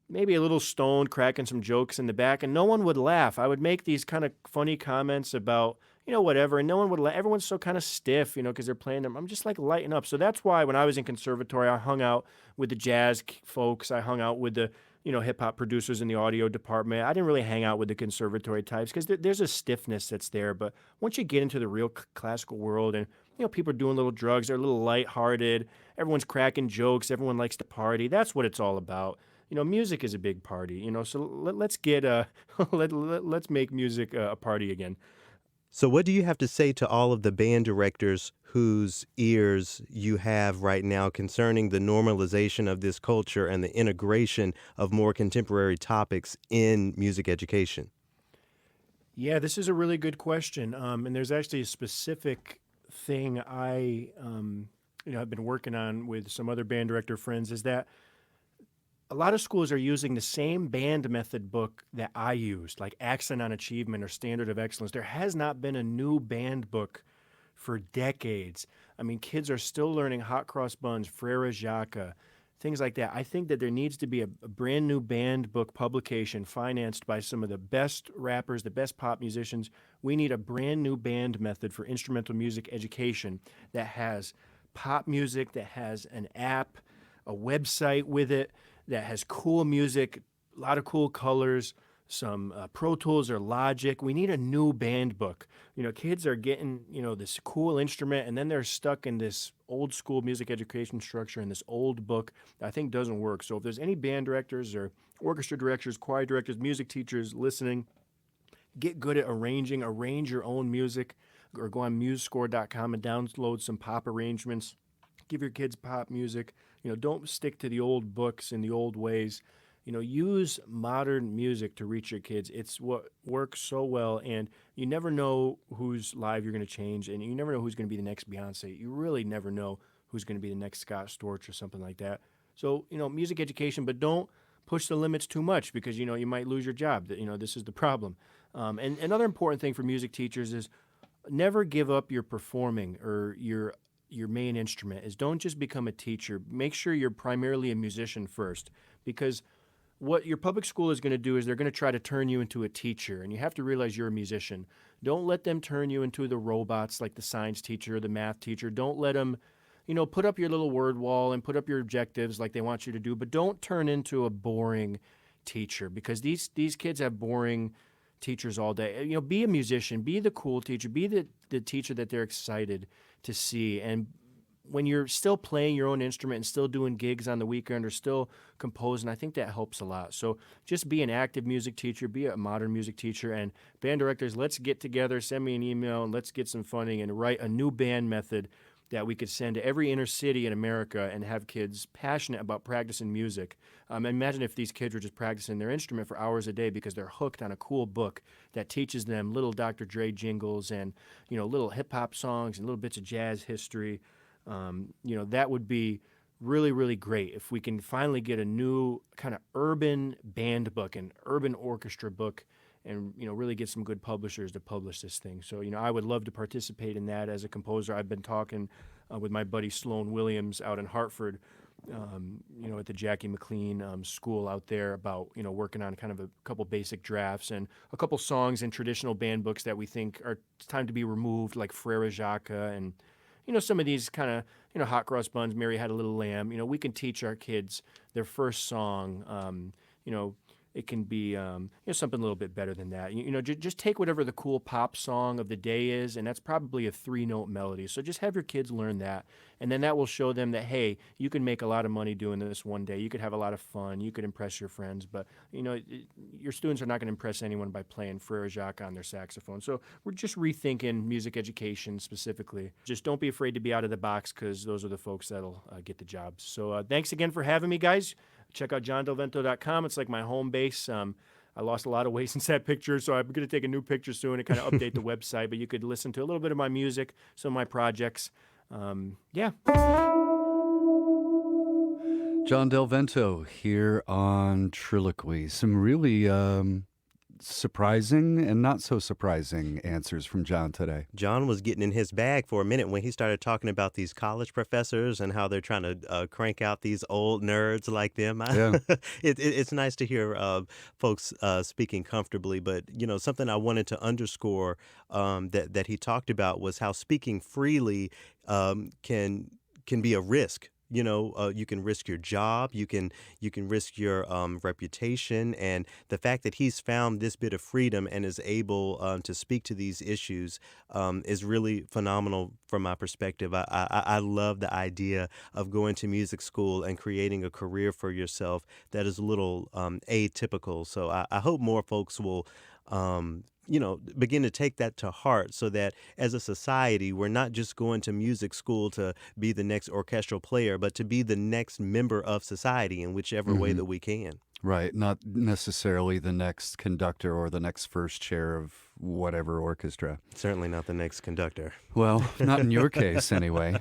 maybe a little stoned, cracking some jokes in the back, and no one would laugh. I would make these kind of funny comments about, whatever, and no one would laugh. Everyone's so kind of stiff, because they're playing them. I'm just like lighting up. So that's why when I was in conservatory, I hung out with the jazz folks. I hung out with the, hip-hop producers in the audio department. I didn't really hang out with the conservatory types because there's a stiffness that's there. But once you get into the real classical world and, people are doing little drugs, they're a little lighthearted, everyone's cracking jokes, everyone likes to party. That's what it's all about. Music is a big party, so let's get let's make music a party again. So what do you have to say to all of the band directors whose ears you have right now concerning the normalization of this culture and the integration of more contemporary topics in music education? Yeah, this is a really good question. And there's actually a specific thing I have been working on with some other band director friends, is that a lot of schools are using the same band method book that I used, like Accent on Achievement or Standard of Excellence. There has not been a new band book for decades. I mean, kids are still learning Hot Cross Buns, Frere Jacques, things like that. I think that there needs to be a brand new band book publication financed by some of the best rappers, the best pop musicians. We need a brand new band method for instrumental music education that has pop music, that has an app, a website with it, that has cool music, a lot of cool colors, some Pro Tools or Logic. We need a new band book. Kids are getting, this cool instrument, and then they're stuck in this old school music education structure and this old book that I think doesn't work. So if there's any band directors or orchestra directors, choir directors, music teachers listening, get good at arrange your own music, or go on musescore.com and download some pop arrangements. Give your kids pop music. Don't stick to the old books and the old ways. Use modern music to reach your kids. It's what works so well, and you never know whose life you're going to change, and you never know who's going to be the next Beyonce. You really never know who's going to be the next Scott Storch or something like that. So, music education, but don't push the limits too much, because, you might lose your job. This is the problem. And another important thing for music teachers is never give up your performing or your main instrument. Is don't just become a teacher. Make sure you're primarily a musician first, because what your public school is going to do is they're going to try to turn you into a teacher, and you have to realize you're a musician. Don't let them turn you into the robots like the science teacher or the math teacher. Don't let them, put up your little word wall and put up your objectives like they want you to do, but don't turn into a boring teacher, because these kids have boring teachers all day. Be a musician, be the cool teacher, be the teacher that they're excited to see. And when you're still playing your own instrument and still doing gigs on the weekend or still composing, I think that helps a lot. So just be an active music teacher, be a modern music teacher, and band directors, let's get together, send me an email, and let's get some funding and write a new band method that we could send to every inner city in America and have kids passionate about practicing music. Imagine if these kids were just practicing their instrument for hours a day because they're hooked on a cool book that teaches them little Dr. Dre jingles and, little hip-hop songs and little bits of jazz history. That would be really, really great if we can finally get a new kind of urban band book and urban orchestra book and, really get some good publishers to publish this thing. So, I would love to participate in that as a composer. I've been talking with my buddy Sloan Williams out in Hartford at the Jackie McLean school out there about, working on kind of a couple basic drafts and a couple songs in traditional band books that we think are time to be removed, like Frere Jacques and, some of these kind of, Hot Cross Buns, Mary Had a Little Lamb. We can teach our kids their first song, it can be something a little bit better than that. Just take whatever the cool pop song of the day is, and that's probably a 3-note melody. So just have your kids learn that, and then that will show them that, hey, you can make a lot of money doing this one day. You could have a lot of fun. You could impress your friends, but your students are not going to impress anyone by playing Frere Jacques on their saxophone. So we're just rethinking music education specifically. Just don't be afraid to be out of the box, because those are the folks that'll get the jobs. So thanks again for having me, guys. Check out johndelvento.com. It's like my home base. I lost a lot of weight since that picture, so I'm going to take a new picture soon and kind of update the website. But you could listen to a little bit of my music, some of my projects. Yeah. John DelVento here on TRILLOQUY. Some really surprising and not so surprising answers from John today. John was getting in his bag for a minute when he started talking about these college professors and how they're trying to crank out these old nerds like them. Yeah. It's nice to hear folks speaking comfortably, but something I wanted to underscore that he talked about was how speaking freely can be a risk. You can risk your job, you can risk your reputation, and the fact that he's found this bit of freedom and is able to speak to these issues is really phenomenal from my perspective. I love the idea of going to music school and creating a career for yourself that is a little atypical. So I hope more folks will begin to take that to heart, so that as a society, we're not just going to music school to be the next orchestral player, but to be the next member of society in whichever way that we can. Right. Not necessarily the next conductor or the next first chair of whatever orchestra. Certainly not the next conductor. Well, not in your case anyway.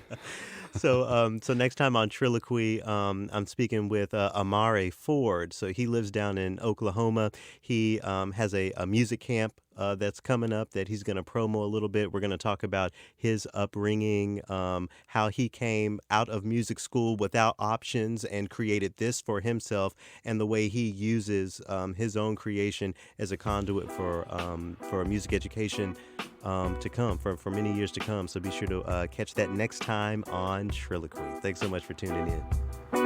So next time on TRILLOQUY, I'm speaking with Amare Ford. So he lives down in Oklahoma. He has a music camp that's coming up that he's going to promo a little bit. We're going to talk about his upbringing, how he came out of music school without options and created this for himself, and the way he uses his own creation as a conduit for music education to come, for many years to come. So be sure to catch that next time on TRILLOQUY. Thanks so much for tuning in.